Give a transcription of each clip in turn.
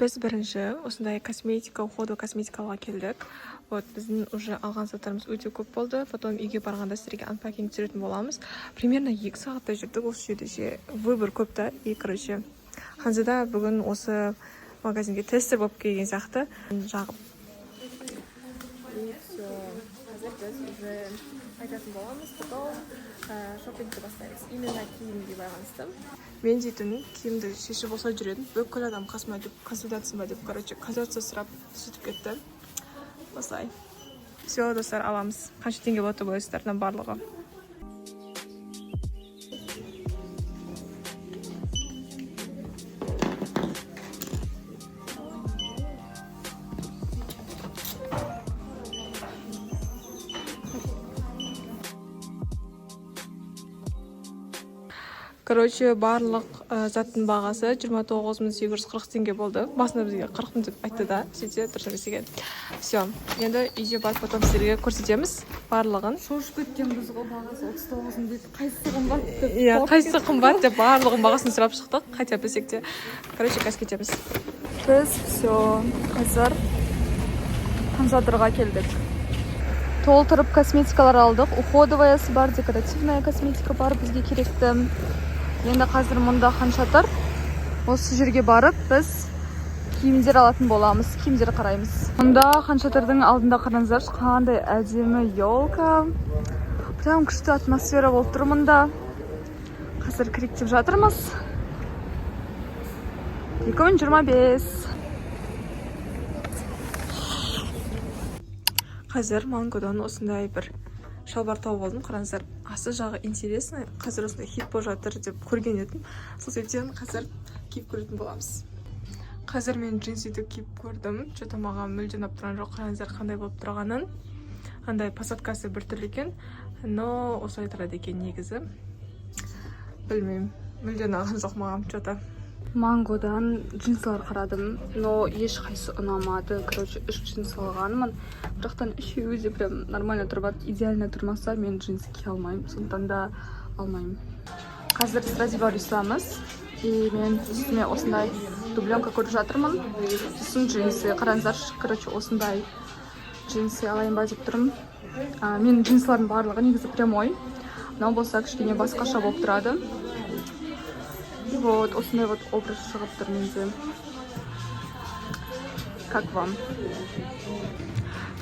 Biz birinchi осындай косметика, уходу косметикаға келдік. Вот біздің уже алған заттарымыз өте көп болды. Потом үйге барғанда сіздерге анпакинг түсіретін боламыз. Примерно 2 сағатта жүрдік осы жерде. Выбор көп та. И короче, Ханзада бүгін осы магазинге тестер болып келген сияқты жағып. И все. Қазір біз уже айтатын боламыз. Потом шоппингті бастаймыз. Именно киімге байланысты. Мен дейтін киімді шешіп болса жүретін. Бүкіл адам қасыма деп консультация ба деп, короче, консультация сұрап сөйтіп кетті. Осылай. Все, достар, аламыз. Қанша теңге болады деп ойлайсыздар барлығы? Короче, барлық заттың бағасы 29.840 теңге болды. Басында бізге 40 деп айтты да, сөйтсе дұрыс емес екен. Все, енді үйге барып потом сіздерге көрсетеміз барлығын. Шошып кеткен біз ғой, бағасы 39 деп, қайсысы қымбат деп. Иә, қайсысы қымбат деп барлығын бағасын сұрап шықтық. Қайта білсек те. Короче, қазір кетеміз. Біз все, қазір Ханзадаға келдік. Толтырып косметикалар алдық. Уходоваясы бар, декоративная косметика бар, бізге керекті. Енді қазір мұнда Ханшатыр. Осы жерге барып, біз киімдер алатын боламыз, киімдер қараймыз. Мұнда Ханшатырдың алдында қараңыздар, қандай әдемі елка. Прям күшті атмосфера болып тұр мұнда. Қазір кіректеп жатырмыз. 2025. Қазір Мангодан осындай бір шалбар тауып алдым. Қараңыздар, асты жағы интересный. Қазір осындай хит болып жатыр деп көрген едім. Сол себептен қазір киіп көретін боламыз. Қазір мен джинсиді киіп көрдім. Что-то маған мүлде ұнап тұрған жоқ. Қараңыздар қандай болып тұрғанын. Андай посадкасы бір түрлі екен, но осылай тұрады екен негізі. Білмеймін, мүлде ұнаған жоқ маған что-то. Мангодан джинсалар қарадым, но ешқайсы ұнамады. Короче, 3 джинс алғанмын. Бірақтан үшеуі де прям нормально тұрбады. Идеально тұрмаса, мен джинс кие алмаймын. Сондықтан да алмаймын. Қазір Страдивариус'тамыз. И мен үстіме осындай дубленка көріп жатырмын. Сосын джинсы. Қараңыздар, короче, осындай джинсы алайын ба деп тұрмын. Мен джинсылардың барлығы негізі прямой. Мынау болса кішкене басқаша болып тұрады. Вот, осындай вот образ шығып тұр менде. Как вам?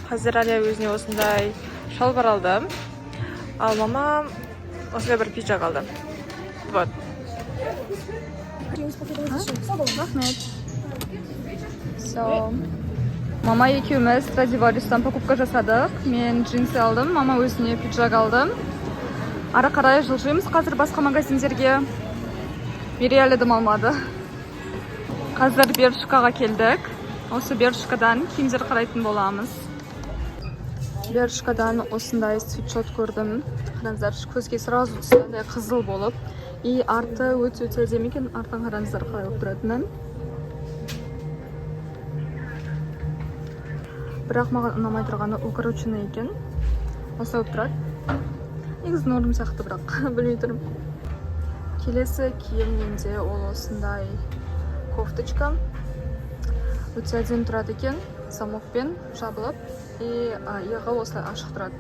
Қазір Алия өзіне осындай шалбар алды. Ал мама осындай бір пиджак алды. Вот. Рахмет. Все. Мама екеуміз Страдивариустан покупка жасадық. Мен джинсы алдым, мама өзіне пиджак алды. Ара қарай жылжимыз қазір басқа магазиндерге. Мири әлі дым алмады. Қазір Бершкаға келдік. Осы Бершкадан киімдер қарайтын боламыз. Бершкадан осындай свитшот көрдім. Қараңыздар, көзге сразу түседі, қызыл болып. И арты өте әдемі екен. Артын қараңыздар қалай болып тұратынын. Бірақ маған ұнамай тұрғаны укороченный екен. Осылай болып тұрады. Негізі норм сияқты, бірақ білмей тұрмын. Келесі киім менде ол осындай кофточка. Өте әдемі тұрады екен, замокпен жабылып, и иығы осылай ашық тұрады.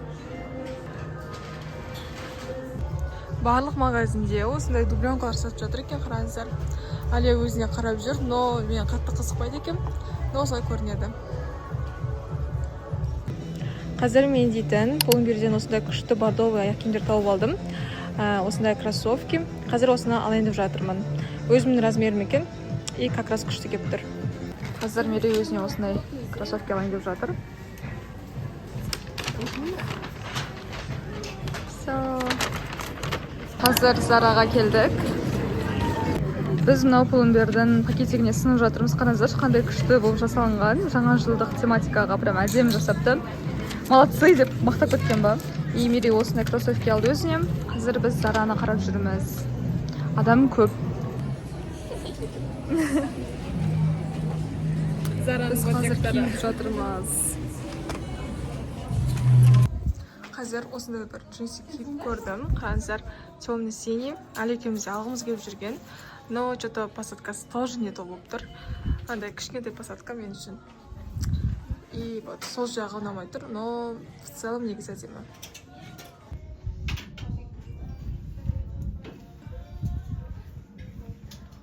Барлық магазинде осындай дубленкалар сатып жатыр екен, қараңыздар. Алия өзіне қарап жүр, но мен қатты қызықпайды екен, но осылай көрінеді. Қазір мен дейтін Pull&Bear'ден осындай күшті бордовый аяқ киімдер тауып алдым. Осындай кроссовки. Қазір осыны алайын деп жатырмын. Өзімнің размерім екен, и как раз күшті келіп тұр. Қазір Мири өзіне осындай кроссовки алайын деп жатыр. Қазір Зараға келдік. Біз мынау Pull&Bear'ден пакетигіне сынып жатырмыз. Қараңыздар, қандай күшті болып жасалынған. Жаңа жылдық тематикаға прям әдемі жасапты. Молодцы деп мақтап кеткен ба. И Мири осындай кроссовки алды өзіне. Қазір біз Зараны қарап жүрміз. Адам көп. Біз қазір киіп жатырмыз. Қазір осындай бір джинсы киіп көрдім. Қараңыздар, темно-синий. Әлі екеуміз алғымыз келіп жүрген. Но что-то посадкасы тоже не то болып тұр. андай кішкентай посадка мен үшін. И вот сол жағы ұнамай тұр, но в целом негізі әдемі.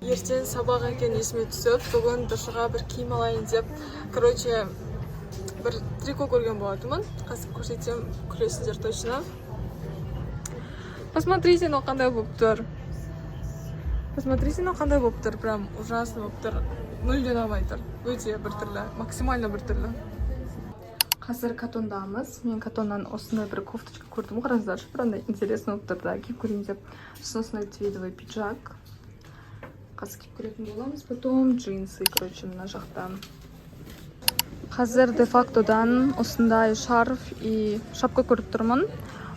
Ертең сабақ екен есіме түсіп, бүгін дұршыға бір киім алайын деп, короче, бір трико көрген болатынмын. Қазір көрсетсем, күлесіздер точно. Посмотрите, но қандай болып тұр. Посмотрите, но қандай болып тұр. Прям ужасно болып тұр. Мүлде ұнамай тұр. Өте бір түрлі, максимально бір түрлі. Қазір Катондамыз. Мен Катоннан осындай бір кофточка көрдім. Қараңыздаршы, бір андай интересно болып тұр да, киіп көрейін деп. Осындай твидовый пиджак. Қазір киіп көретін боламыз. Потом джинсы, короче, мына жақта. Қазір де-фактодан осындай шарф и шапка көріп тұрмын.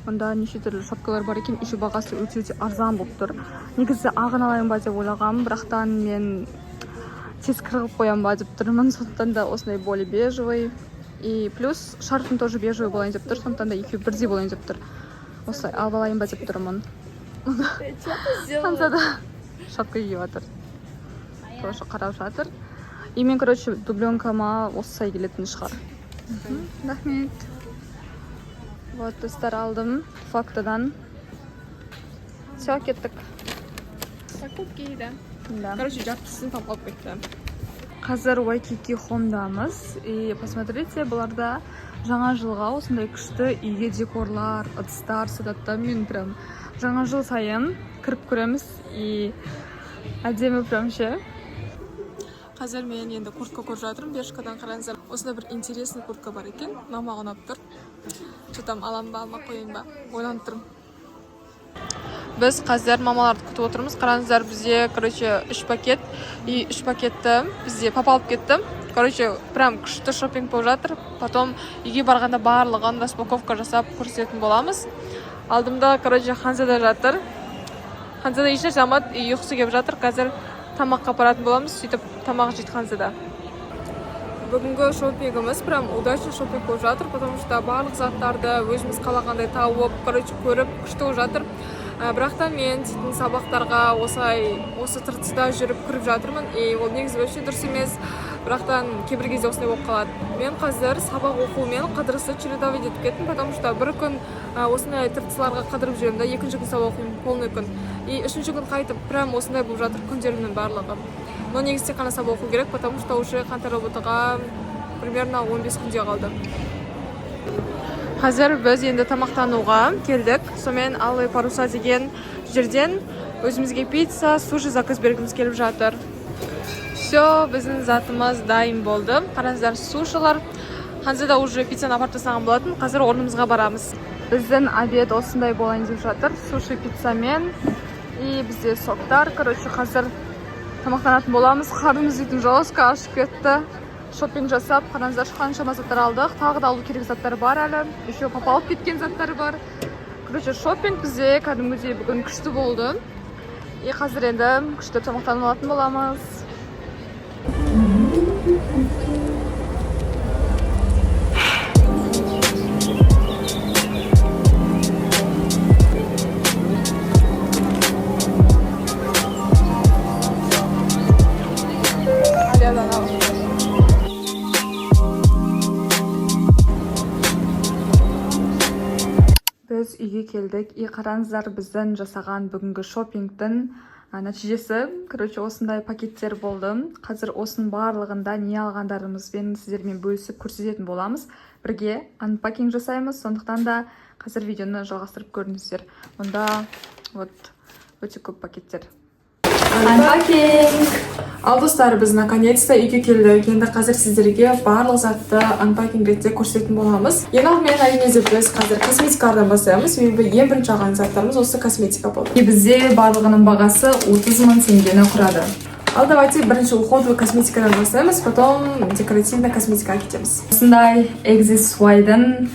Онда неше түрлі шапкалар бар екен, еще бағасы өте арзан болып тұр. Негізі ағын алайын ба деп ойлағам, бірақтан мен тез қырғып қоям ба деп тұрмын. Сондықтан да осындай более бежевый. И плюс шарфым тоже бежевый болайын деп тұр, сондықтан да екеуі бірдей болайын деп тұр. Осылай алып алайын ба деп тұрмын. Ханзада шапка киіп жатыр. Тоже қарап жатыр. И мен, короче, дубленкама осылай келетін шығар. Рахмет. Вот, тестар алдым фактодан. Все, кеттік. Покупки, да. Да. Короче, жартысын тапалып кетті. Қазір Waikiki Home'дамыз. И посмотрите, бұларда жаңа жылға осындай күшті үйге декорлар, ыдыстар сатады. Мен прям жаңа жыл сайын кіріп көреміз. И әдемі прям ше. Қазір мен енді куртка көріп жатырмын. Бершкадан қараңыздар. Осындай бір интересный куртка бар екен. Мама ұнап тұр. Что-там алам ба, алмай қойын ба? Ойланып тұрмын. Біз қазір мамаларды күтіп отырмыз. Қараңыздар, бізде, короче, 3 пакет. И 3 пакетті бізде папа алып кетті. Короче, прям күшті шопинг болып жатыр. Потом үйге барғанда барлығын распаковка жасап көрсететін боламыз. Алдымда, короче, Ханзада жатыр. Ханзада ешне жамат, ұйқысы кеп жатыр. Қазір тамаққа апаратын боламыз. Сөйтіп тамақ жейді Ханзада. Бүгінгі шопингіміз прям удачный шопинг болып жатыр, потому что барлық заттарды өзіміз қалағандай тауып, короче, көріп, күшті болып жатыр. Бірақтан мен дейтін сабақтарға осы тыртыста жүріп көріп жатырмын. И ол негізі вообще дұрыс емес. Бірақтан кейбір кезде осындай болып қалады. Мен қазір сабақ оқумен қыдырысты чередовать етіп кеттім, потому что бір күн осындай тыртысларға қыдырып жүремін да, екінші күн сабақ оқимын полный күн. И үшінші күн қайтып прям осындай болып жатыр күндерімнің барлығы. Но негізі тек қана сабақ оқу керек, потому что уже қаңтар работаға примерно 15 күнде қалды. Қазір біз енді тамақтануға келдік. Сонымен Алый паруса деген жерден өзімізге пицца, суши заказ бергіміз келіп жатыр. Все, біздің затымыз дайын болды. Қараңыздар, сушилар. Ханзада уже пиццаны апарып тастаған болатын. Қазір орнымызға барамыз. Біздің обед осындай болайын деп жатыр. Суши пиццамен. И бізде соктар. Короче, қазір тамақтанатын боламыз. Қарнымыз дейтін жолысқа ашып кетті. Шопинг жасап, қараңыздар, қаншама заттар алдық. Тағы да алу керек заттар бар әлі. Еще папа алып кеткен заттар бар. Короче, шопинг бізде кәдімгідей бүгін күшті болды. И қазір енді күшті тамақтанып алатын боламыз. Біз үйге келдік. И қараңыздар, біздің жасаған бүгінгі шопингтің нәтижесі. Короче, осындай пакеттер болды. Қазір осының барлығында не алғандарымызбен сіздермен бөлісіп көрсететін боламыз. Бірге анпакинг жасаймыз. Сондықтан да қазір видеоны жалғастырып көріңіздер. Онда вот өте көп пакеттер. Анпакинг! Ал достар, біз наконец-то үйге келдік. Енді қазір сіздерге барлық затты анпакинг ретте көрсететін боламыз. Ең алдымен әрине біз қазір косметикалардан бастаймыз. Себебі ең бірінші алған заттарымыз осы косметика болды. И бізде барлығының бағасы 30 000 теңгені құрады. Ал давайте бірінші уходовый косметикадан бастаймыз, потом декоративный косметикаға кетеміз. Осындай XSY-дың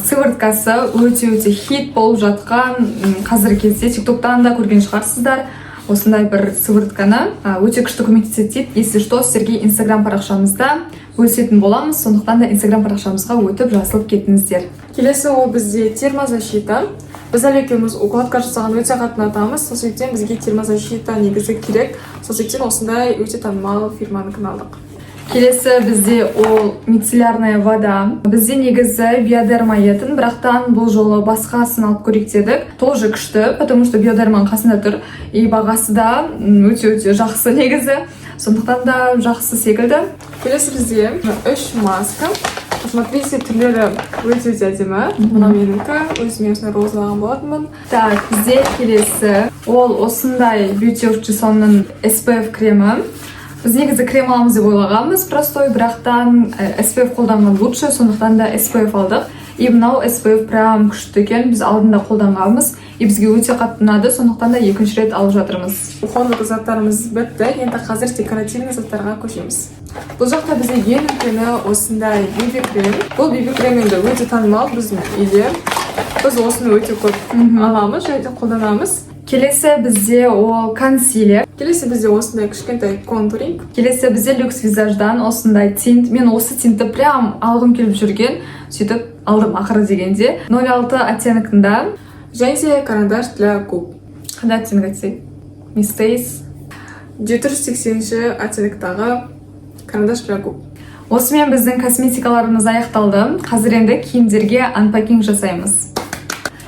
сывырткасы өте хит болып жатқан қазіргі кезде TikTok-тан да көрген шығарсыздар. Осындай бір сывыртканы өте күшті көмектеседі. Если что, сіздерге Instagram парақшамызда бөлісетін боламыз. Сондықтан да Instagram парақшамызға өтіп жазылып кетіңіздер. Келесі ол бізде термозащита. біз әлі екеуміз укладка жасаған өте қатты ұнатамыз. Сол себептен бізге термозащита негізі керек. Сол себептен осындай өте танымал фирманыкін алдық. Келесі бізде ол мицеллярная вода. Бізде негізі биодерма етін, бірақтан бұл жолы басқасын алып көрейік дедік. Тоже күшті, потому что биодерманың қасында тұр. И бағасы да өте жақсы негізі. Сондықтан да жақсы секілді. Келесі бізде 3 маска. Посмотрите, түрлері өте әдемі. Мына менікі, өзіме осындай розалаған болатынмын. Так, бізде келесі ол осындай Beauty of Jasonның SPF кремі. Біз негізі крем аламыз деп ойлағанбыз, простой, бірақтан SPF қолданған лучше, сондықтан да SPF алдық. И мынау SPF прям күшті екен, біз алдында қолданғанбыз. И бізге өте қатты ұнады, сондықтан да екінші рет алып жатырмыз. Уходлық заттарымыз бітті, енді қазір декоративный заттарға көшеміз. Бұл жақта бізде ең үлкені осындай BB крем. Бұл BB крем енді өте танымал біздің үйде. Біз осыны өте көп аламыз және қолданамыз. Келесі бізде ол консилер. Келесі бізде осындай кішкентай контуринг. Келесі бізде люкс визаждан осындай тинт. Мен осы тинтті прям алғым келіп жүрген. Сөйтіп алдым ақыры дегенде. 06 оттенкында. Және де карандаш для губ. Қандай оттенк айтсай? Мистейс. 780 оттенктағы карандаш для губ. Осымен біздің косметикаларымыз аяқталды. Қазір енді киімдерге анпакинг жасаймыз.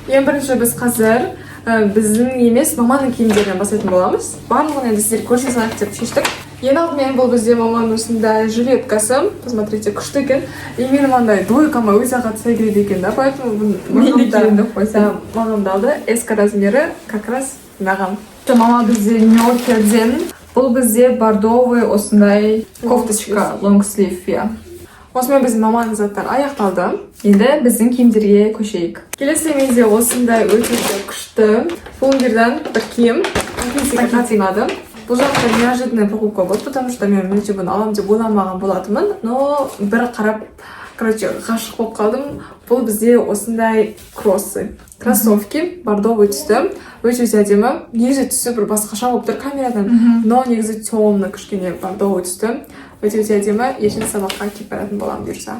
Ең бірінші біз қазір біздің емес маманың киімдерінен бастайтын боламыз. Барлығын енді сіздер көрсе салайық деп шештік. Ең алдымен бұл бізде маманың осындай жилеткасы. Посмотрите, күшті екен. И менің андай дойкама өте қатты сай келеді екен да, поэтому маған да алды. S размері как раз маған. Мама бізде Нью-Йоркерден. Бұл бізде бордовый осындай кофточка, long sleeve. Осымен біздің маманың заттар аяқталды. Енді біздің киімдерге көшейік. Келесі менде осындай өте күшті Pull&Bear'дан бір киім. Қатынады. Бұл жақта неожиданная покупка болды, потому что мен мүлде бұны алам деп ойламаған болатынмын, но бір қарап, ғашық болып қалдым. Бұл бізде осындай кроссы. Кроссовки, бордовый түсті. Өте әдемі. Негізі түсі бір басқаша болып тұр камерадан, но негізі темный кішкене бордовый түсті. Өте әдемі. Ертең сабаққа киіп баратын боламын бұйырса.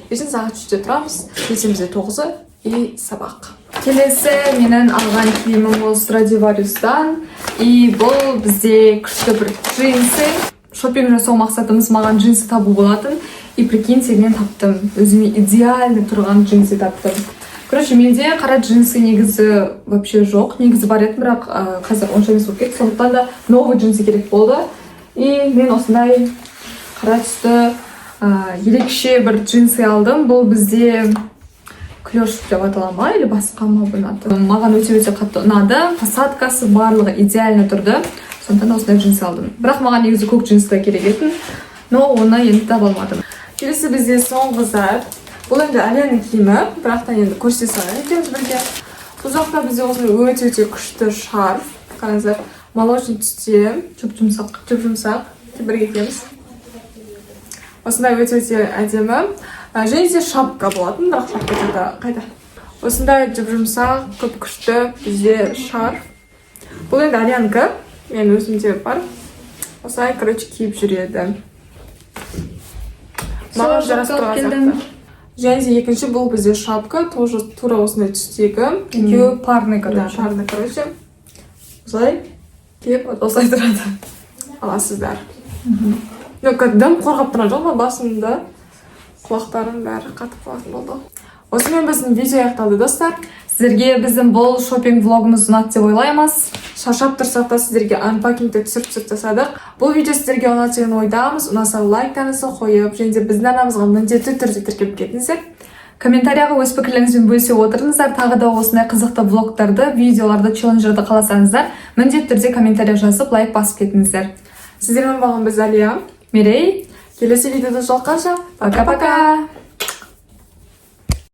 Ертең сағат 3-те тұрамыз, ертеңімізде 9 и сабақ. Келесі менің алған киімім ол Stradivarius'дан. И бұл бізде күшті бір джинсы. Шопинг жасау мақсатымыз маған джинсы табу болатын. И прикиньте, мен таптым. Өзіме идеально тұрған джинсы таптым. Короче, менде қара джинсы негізі вообще жоқ. Негізі бар еді, бірақ қазір онша емес болып кетті. Сондықтан да новый джинсы керек болды. И мен осындай қара түсті ерекше бір джинсы алдым. Бұл бізде клеш деп атала ма или басқа ма бұны аты. Маған өте қатты ұнады. Посадкасы барлығы идеально тұрды. Сондықтан осындай джинсы алдым. Бірақ маған негізі көк джинсы да керек етін, но оны енді таба алмадым. Келесі бізде соңғы зат. Бұл енді Алияның киімі, бірақтан енді көрсете салайын екеуміз бірге. Бұл жақта бізде осындай өте күшті шарф. Қараңыздар, молочный түсте, жұп-жұмсақ. Бірге киеміз. Осындай өте әдемі. Және де шапка болатын, бірақ шапка қайда. Осындай жұп-жұмсақ, көп күшті бізде шарф. Бұл енді Алиянікі, мен өзімде бар. Осылай, киіп жүреді. Маған жарастырған заттар. Және де екінші бұл бізде шапка, тоже тура осындай түстегі. Екеуі парный, парный, осылай киіп, осылай тұрады. Аласыздар. Дым қорғап тұрған жоқ, басымда құлақтарым бәрі қатып қалатын болды. Осымен біздің видео аяқталды, достар. Сіздерге біздің бұл шопинг влогымыз ұнады деп ойлаймыз. Шаршап тұрсақ та сіздерге анпакингті түсіріп тастадық. Бұл видео сіздерге ұнады деген ойдамыз. Ұнаса лайктарыңызды қойып, және де біздің арнамызға міндетті түрде тіркеліп кетіңіздер. Комментарияға өз пікірлеріңізбен бөлісе отырыңыздар. Тағы да осындай қызықты влогтарды, видеоларды, челленджерді қаласаңыздар, міндетті түрде комментария жазып, лайк басып кетіңіздер. Сіздермен болған біз Алия, Мерей. Келесі видеода жолыққанша, Пока-пока.